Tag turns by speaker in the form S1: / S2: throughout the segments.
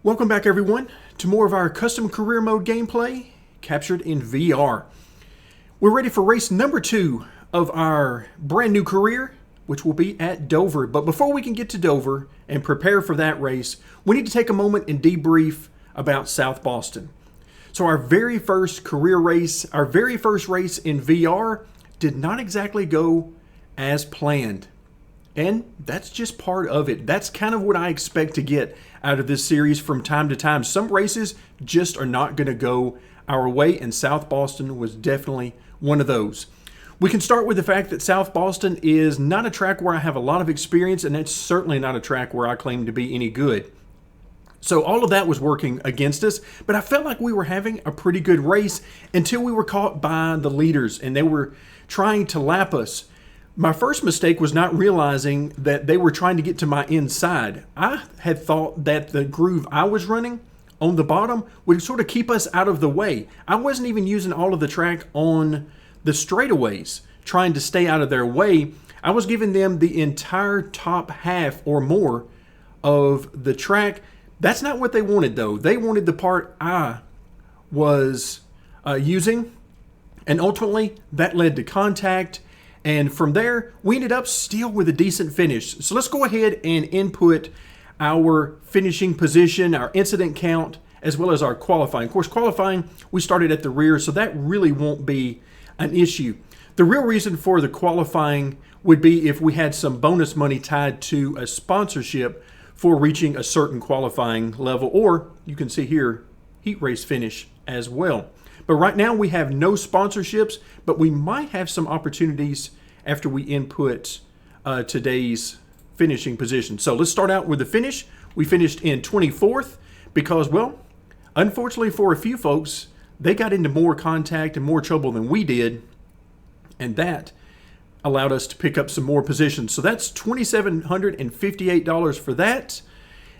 S1: Welcome back everyone to more of our custom career mode gameplay captured in VR. We're ready for race number 2 of our brand new career, which will be at Dover. But before we can get to Dover and prepare for that race, we need to take a moment and debrief about South Boston. So our very first career race, our very first race in VR did not exactly go as planned. And that's just part of it. That's kind of what I expect to get out of this series from time to time. Some races just are not going to go our way, and South Boston was definitely one of those. We can start with the fact that South Boston is not a track where I have a lot of experience, and it's certainly not a track where I claim to be any good. So all of that was working against us, but I felt like we were having a pretty good race until we were caught by the leaders, and they were trying to lap us. My first mistake was not realizing that they were trying to get to my inside. I had thought that the groove I was running on the bottom would sort of keep us out of the way. I wasn't even using all of the track on the straightaways, trying to stay out of their way. I was giving them the entire top half or more of the track. That's not what they wanted though. They wanted the part I was using, and ultimately that led to contact. And from there, we ended up still with a decent finish. So let's go ahead and input our finishing position, our incident count, as well as our qualifying. Of course, qualifying, we started at the rear, so that really won't be an issue. The real reason for the qualifying would be if we had some bonus money tied to a sponsorship for reaching a certain qualifying level, or you can see here, heat race finish as well. But right now we have no sponsorships, but we might have some opportunities after we input today's finishing position. So let's start out with the finish. We finished in 24th because, well, unfortunately for a few folks, they got into more contact and more trouble than we did, and that allowed us to pick up some more positions. So that's $2,758 for that.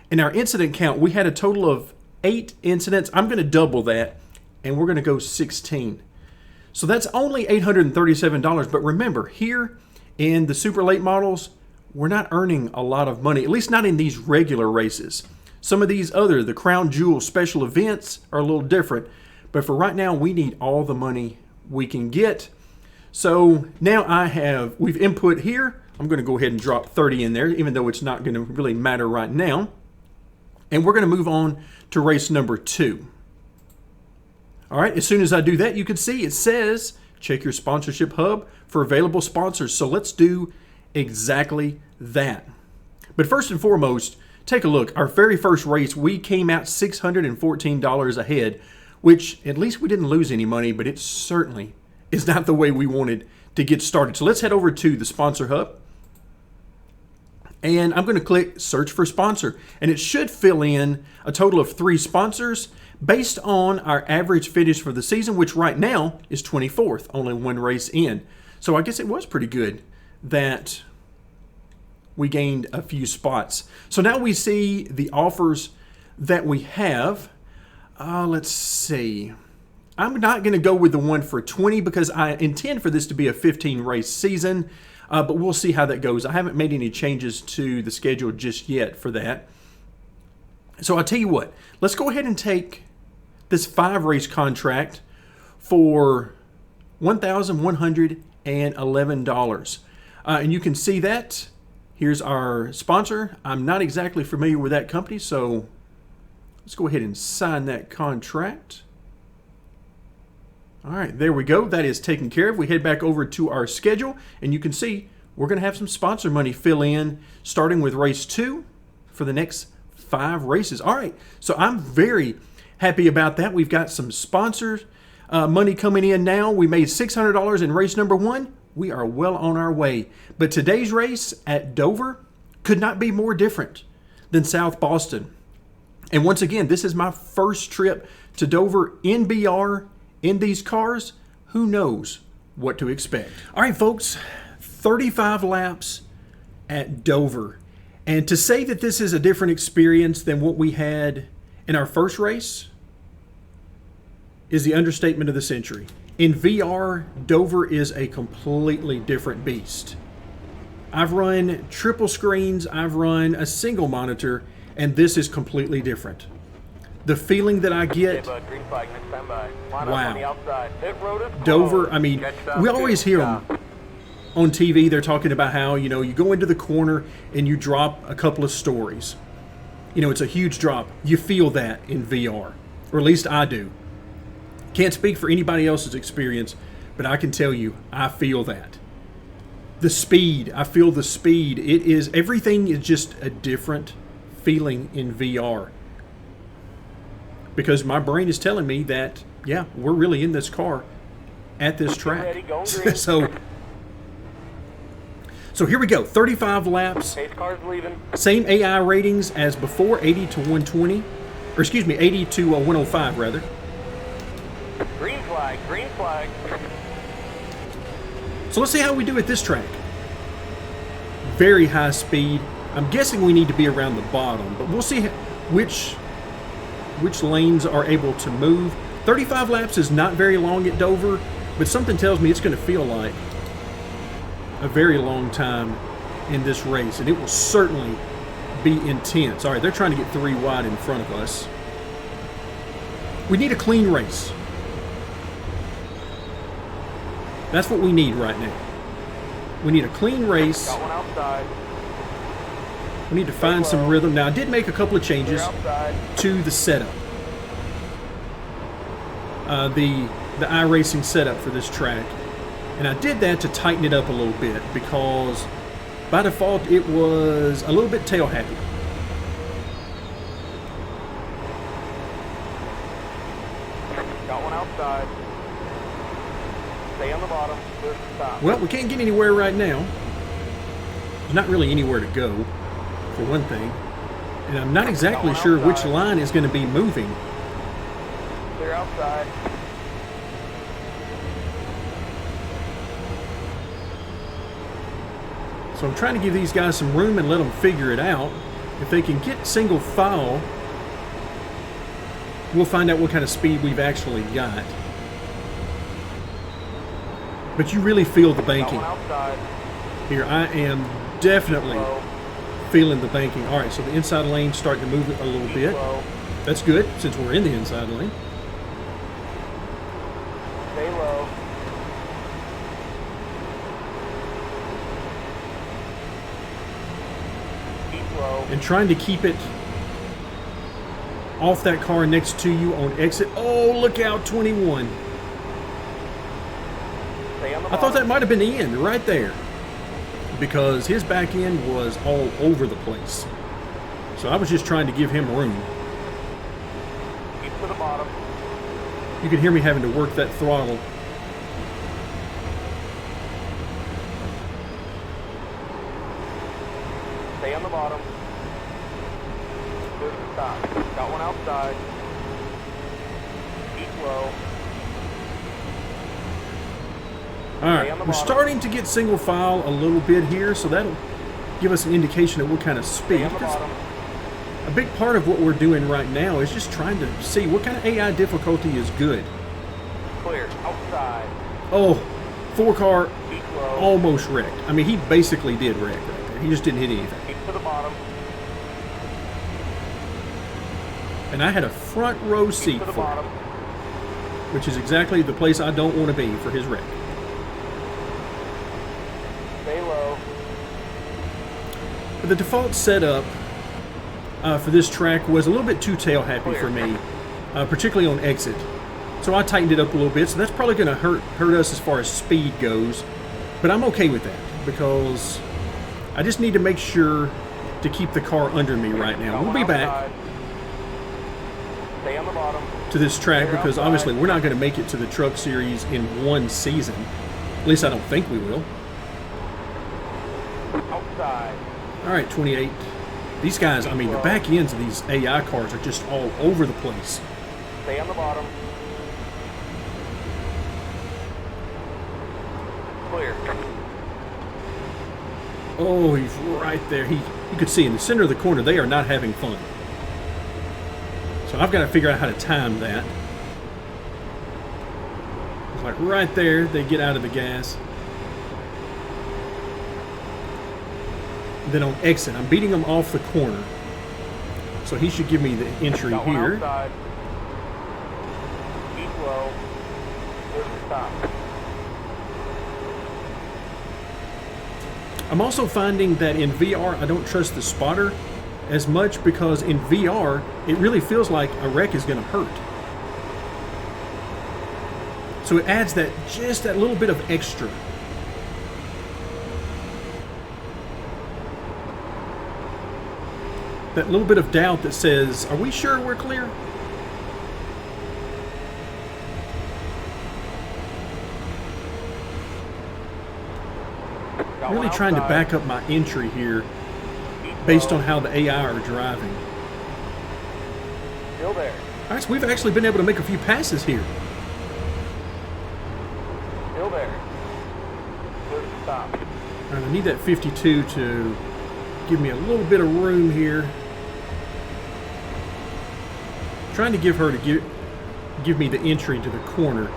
S1: And our incident count, we had a total of 8 incidents. I'm going to double that, and we're going to go 16. So that's only $837. But remember, here in the super late models, we're not earning a lot of money, at least not in these regular races. Some of these the Crown Jewel special events are a little different. But for right now, we need all the money we can get. So now we've input here. I'm going to go ahead and drop 30 in there, even though it's not going to really matter right now. And we're going to move on to race number 2. All right, as soon as I do that, you can see it says, check your sponsorship hub for available sponsors. So let's do exactly that. But first and foremost, take a look. Our very first race, we came out $614 ahead, which at least we didn't lose any money, but it certainly is not the way we wanted to get started. So let's head over to the sponsor hub. And I'm going to click search for sponsor, and it should fill in a total of 3 sponsors based on our average finish for the season, which right now is 24th, only 1 race in. So I guess it was pretty good that we gained a few spots. So now we see the offers that we have. Let's see. I'm not going to go with the one for 20 because I intend for this to be a 15 race season. But we'll see how that goes. I haven't made any changes to the schedule just yet for that. So I'll tell you what, let's go ahead and take this 5 race contract for $1,111. And you can see that. Here's our sponsor. I'm not exactly familiar with that company, so let's go ahead and sign that contract. All right, there we go. That is taken care of. We head back over to our schedule, and you can see we're going to have some sponsor money fill in, starting with race 2 for the next 5 races. All right, so I'm very happy about that. We've got some sponsors money coming in now. We made $600 in race number 1. We are well on our way. But today's race at Dover could not be more different than South Boston. And once again, this is my first trip to Dover in VR. In these cars, who knows what to expect. All right, folks, 35 laps at Dover. And to say that this is a different experience than what we had in our first race is the understatement of the century. In VR, Dover is a completely different beast. I've run triple screens, I've run a single monitor, and this is completely different. the feeling that I get.
S2: Green flag, next time by. Line
S1: Wow.
S2: up on the outside. Hit road is
S1: Dover,
S2: closed.
S1: I mean,
S2: Catch stop,
S1: we always hear them on TV. They're talking about how, you know, you go into the corner and you drop a couple of stories. You know, it's a huge drop. You feel that in VR, or at least I do. Can't speak for anybody else's experience, but I can tell you, I feel that. The speed, I feel the speed. It is, everything is just a different feeling in VR. Because my brain is telling me that, yeah, we're really in this car at this track.
S2: Ready, going green.
S1: So here we go, 35 laps.
S2: Pace car's leaving.
S1: Same AI ratings as before, 80 to 120. Or excuse me, 80 to 105 rather.
S2: Green flag, green flag.
S1: So let's see how we do at this track. Very high speed. I'm guessing we need to be around the bottom, but we'll see which lanes are able to move. 35 laps is not very long at Dover, but something tells me it's going to feel like a very long time in this race, and it will certainly be intense. All right, they're trying to get 3 wide in front of us. We need a clean race. That's what we need right now. We need a clean race.
S2: Got one outside.
S1: We need to find some rhythm. Now, I did make a couple of changes to the setup. The iRacing setup for this track. And I did that to tighten it up a little bit because by default it was a little bit tail happy.
S2: Got one outside. Stay on the bottom. Clear to stop.
S1: Well, we can't get anywhere right now. There's not really anywhere to go, for one thing. And I'm not exactly sure which line is going to be moving.
S2: Clear outside.
S1: So I'm trying to give these guys some room and let them figure it out. If they can get single file, we'll find out what kind of speed we've actually got. But you really feel the banking. Here, I am definitely feeling the banking. All right, so the inside lane's starting to move a little bit. That's good, since we're in the inside lane.
S2: Stay low.
S1: And trying to keep it off that car next to you on exit. Oh, look out, 21. I thought that might have been the end right there because his back end was all over the place. So I was just trying to give him room.
S2: Keep to the bottom.
S1: You can hear me having to work that throttle.
S2: Stay on the bottom. Good stop. Got one outside. Keep low.
S1: All right, we're starting to get single file a little bit here, so that'll give us an indication of what kind of speed. A big part of what we're doing right now is just trying to see what kind of AI difficulty is good.
S2: Clear. Outside.
S1: Oh, 4-car almost wrecked. I mean, he basically did wreck right there. He just didn't hit anything.
S2: Keep to the bottom.
S1: And I had a front row seat for him, which is exactly the place I don't want to be for his wreck.
S2: Stay low.
S1: The default setup for this track was a little bit too tail happy for me, particularly on exit. So I tightened it up a little bit. So that's probably going to hurt us as far as speed goes. But I'm okay with that because I just need to make sure to keep the car under me right now. We'll be back
S2: Stay on the bottom.
S1: to this track because obviously we're not going to make it to the Truck Series in one season. At least I don't think we will.
S2: Outside.
S1: All right, 28. These guys, I mean, the back ends of these AI cars are just all over the place.
S2: Stay on the bottom. Clear.
S1: Oh, he's right there. You could see in the center of the corner, they are not having fun. So I've got to figure out how to time that. It's like right there, they get out of the gas. Then on exit, I'm beating them off the corner. So he should give me the entry
S2: Got one
S1: here.
S2: outside. Keep low. Clear to stop.
S1: I'm also finding that in VR, I don't trust the spotter as much because in VR, it really feels like a wreck is going to hurt. So it adds that just that little bit of extra. That little bit of doubt that says, are we sure we're clear?
S2: Got
S1: Really
S2: one
S1: trying to
S2: outside.
S1: back up my entry here
S2: Keep
S1: based
S2: low.
S1: on how the AI are driving.
S2: Still there.
S1: All right, so we've actually been able to make a few passes here.
S2: Still there. Clear to stop.
S1: All right, I need that 52 to give me a little bit of room here. Trying to give her to give me the entry to the corner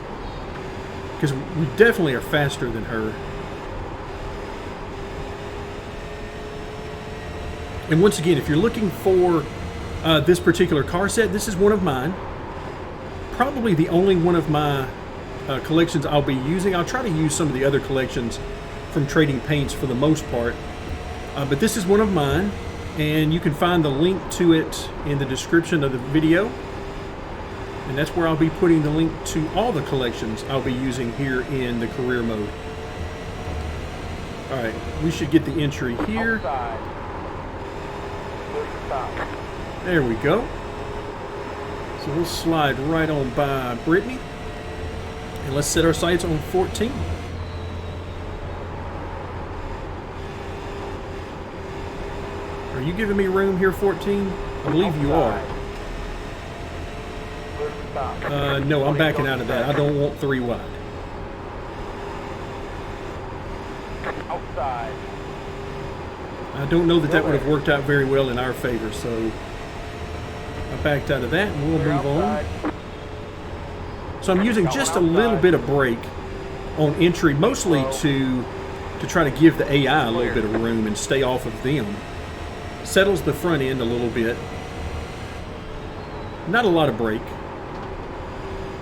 S1: because we definitely are faster than her. And once again, if you're looking for this particular car set, this is one of mine. Probably the only one of my collections I'll be using. I'll try to use some of the other collections from Trading Paints for the most part. But this is one of mine, and you can find the link to it in the description of the video. And that's where I'll be putting the link to all the collections I'll be using here in the career mode. All right, we should get the entry here.
S2: Outside. Clear to stop.
S1: There we go. So we'll slide right on by Brittany. And let's set our sights on 14. Are you giving me room here, 14? I believe you are.
S2: Clear to stop.
S1: No, I'm backing out of that. I don't want 3 wide.
S2: Outside.
S1: I don't know that that would have worked out very well in our favor, so I backed out of that and we'll
S2: Clear
S1: move on.
S2: outside.
S1: So I'm using just a little bit of brake on entry, mostly to try to give the AI a little bit of room and stay off of them. Settles the front end a little bit. Not a lot of brake.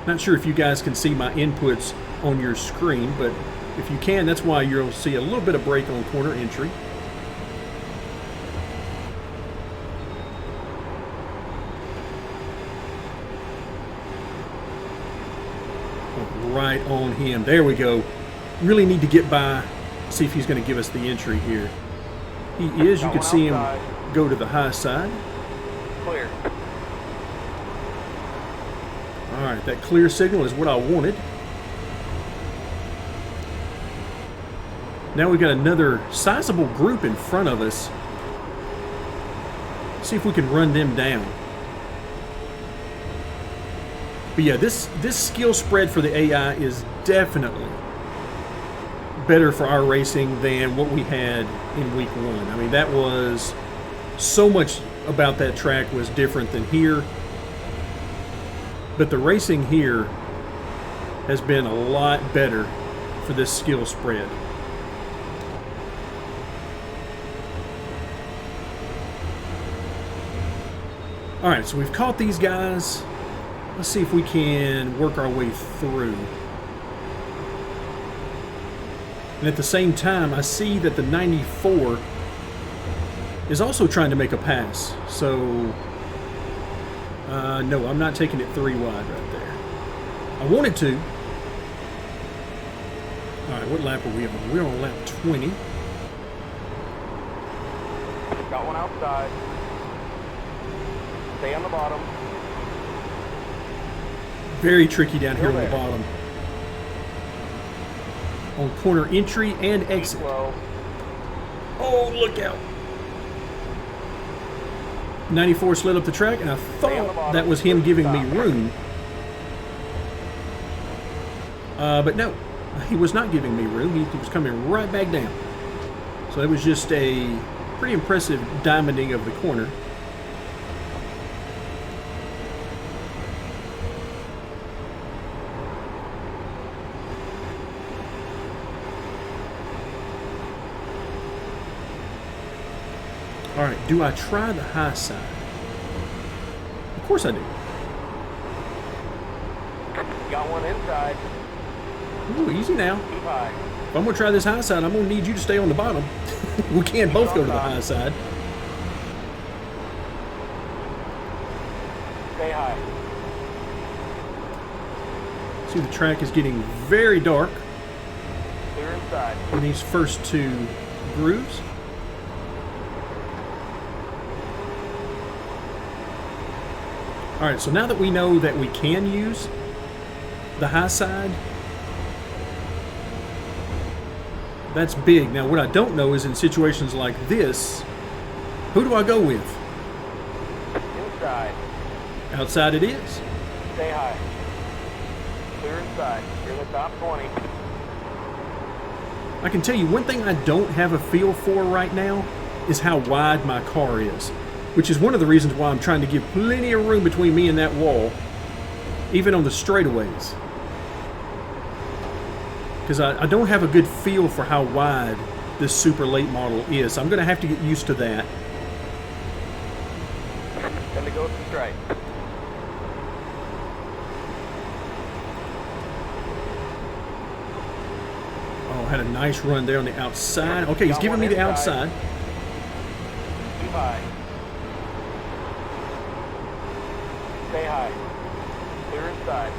S1: Not sure if you guys can see my inputs on your screen, but if you can, that's why you'll see a little bit of brake on corner entry. Right on him. There we go. Really need to get by, see if he's going to give us the entry here. He is. You can see him go to the high side.
S2: Clear.
S1: All right, that clear signal is what I wanted. Now we've got another sizable group in front of us. See if we can run them down. But yeah, this skill spread for the AI is definitely better for our racing than what we had in week 1. I mean, that was so much about that track was different than here. But the racing here has been a lot better for this skill spread. All right, so we've caught these guys. Let's see if we can work our way through. And at the same time, I see that the 94 is also trying to make a pass. So, no, I'm not taking it 3 wide right there. I wanted to. All right, what lap are we on? We're on lap 20.
S2: Got one outside. Stay on the bottom.
S1: Very tricky down here on the
S2: there.
S1: bottom. On corner entry and exit.
S2: Slow.
S1: Oh, look out. 94 slid up the track, and I
S2: on the
S1: thought
S2: bottom.
S1: that was him giving me room. But no, he was not giving me room. He was coming right back down. So it was just a pretty impressive diamonding of the corner. All right, do I try the high side? course I do.
S2: Got one inside.
S1: Ooh, easy now.
S2: Keep high.
S1: If I'm going to try this high side, I'm going to need you to stay on the bottom. We can't both go to the high side.
S2: Stay high.
S1: See, the track is getting very dark
S2: Clear inside.
S1: in these first two grooves. All right, so now that we know that we can use the high side, that's big. Now, what I don't know is in situations like this, who do I go with?
S2: Inside.
S1: Outside it is.
S2: Stay high. Clear inside. You're in the top 20.
S1: I can tell you one thing I don't have a feel for right now is how wide my car is, which is one of the reasons why I'm trying to give plenty of room between me and that wall, even on the straightaways. Because I don't have a good feel for how wide this super late model is. I'm going to have to get used to that.
S2: Time to go to strike.
S1: Oh, had a nice run there on the outside. Okay, he's giving me the outside.
S2: Keep high. Stay high. Clear inside.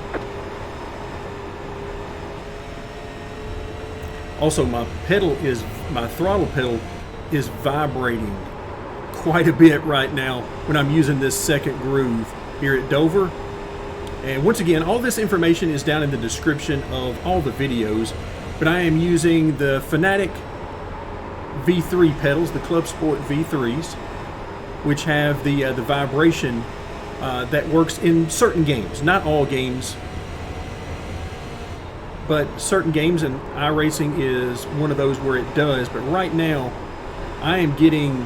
S1: Also, my throttle pedal is vibrating quite a bit right now when I'm using this second groove here at Dover. And once again, all this information is down in the description of all the videos, but I am using the Fanatec V3 pedals, the ClubSport V3s, which have the vibration that works in certain games, not all games, but certain games, and iRacing is one of those where it does. But right now, I am getting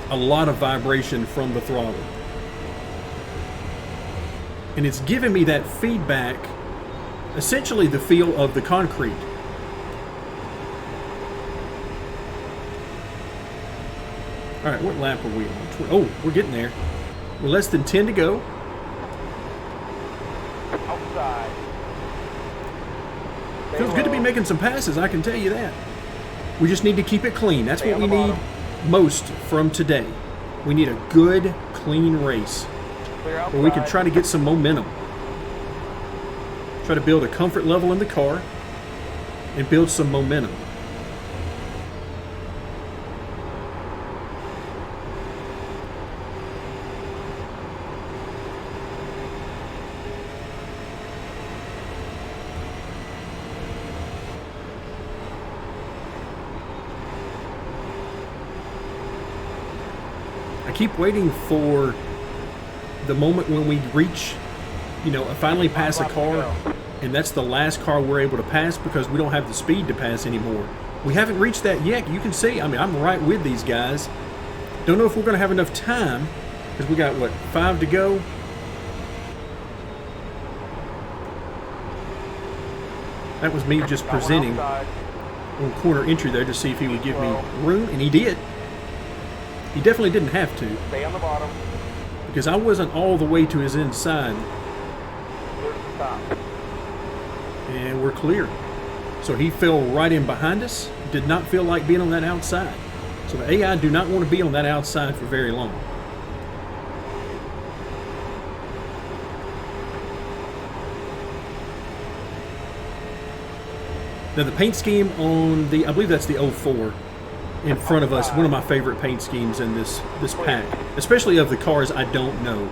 S1: a lot of vibration from the throttle. And it's giving me that feedback, essentially the feel of the concrete. All right, what lap are we on? Oh, we're getting there. We're less than 10 to go.
S2: Outside.
S1: Feels good to be making some passes, I can tell you that. We just need to keep it clean. That's what we need most from today. We need a good, clean race where we can try to get some momentum. Try to build a comfort level in the car and build some momentum. I keep waiting for the moment when we reach, finally pass a car, and that's the last car we're able to pass because we don't have the speed to pass anymore. We haven't reached that yet. You can see, I'm right with these guys. Don't know if we're going to have enough time because we got, 5 to go? That was me just presenting on corner entry there to see if he would give me room, and he did. He definitely didn't have to.
S2: Stay on the bottom.
S1: Because I wasn't all the way to his inside.
S2: Clear to stop.
S1: And we're clear. So he fell right in behind us. Did not feel like being on that outside. So the AI do not want to be on that outside for very long. Now the paint scheme on the, I believe that's the 04 in front of us, one of my favorite paint schemes in this pack, especially of the cars I don't know.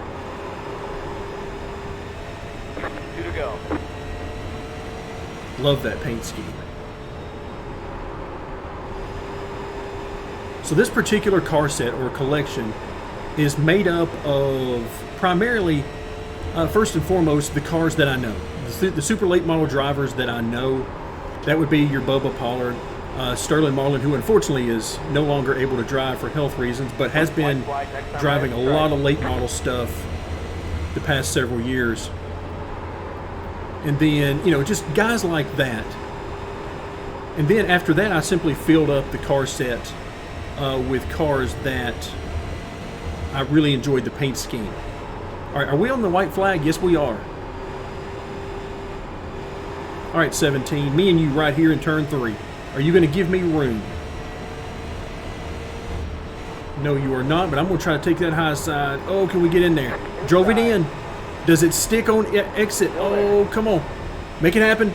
S2: 2 to go.
S1: Love that paint scheme. So this particular car set or collection is made up of primarily, first and foremost, the cars that I know. The super late model drivers that I know. That would be your Bubba Pollard, Sterling Marlin, who unfortunately is no longer able to drive for health reasons, but has been driving a lot of late model stuff the past several years. And then, just guys like that. And then after that, I simply filled up the car set with cars that I really enjoyed the paint scheme. All right, are we on the white flag? Yes, we are. All right, 17, me and you right here in turn 3. Are you going to give me room? No, you are not, but I'm going to try to take that high side. Oh, can we get in there? Drove it in. Does it stick on exit? Oh, come on. Make it happen.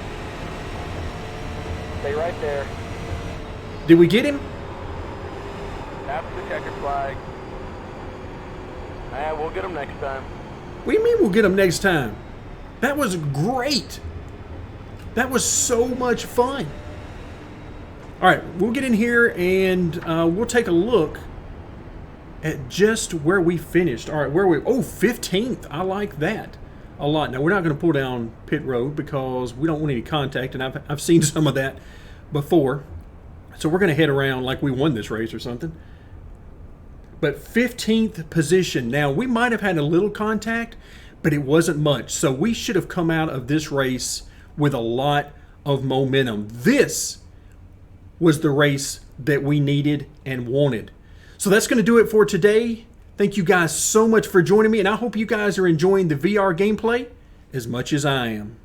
S2: Stay right there.
S1: Did we get him?
S2: That's the checkered flag. And we'll get them next time.
S1: What do you mean we'll get him next time? That was great. That was so much fun. All right, we'll get in here and we'll take a look at just where we finished. All right, where we? Oh, 15th. I like that a lot. Now, we're not going to pull down pit road because we don't want any contact, and I've seen some of that before. So we're going to head around like we won this race or something. But 15th position. Now, we might have had a little contact, but it wasn't much. So we should have come out of this race with a lot of momentum. This was the race that we needed and wanted. So that's going to do it for today. Thank you guys so much for joining me, and I hope you guys are enjoying the VR gameplay as much as I am.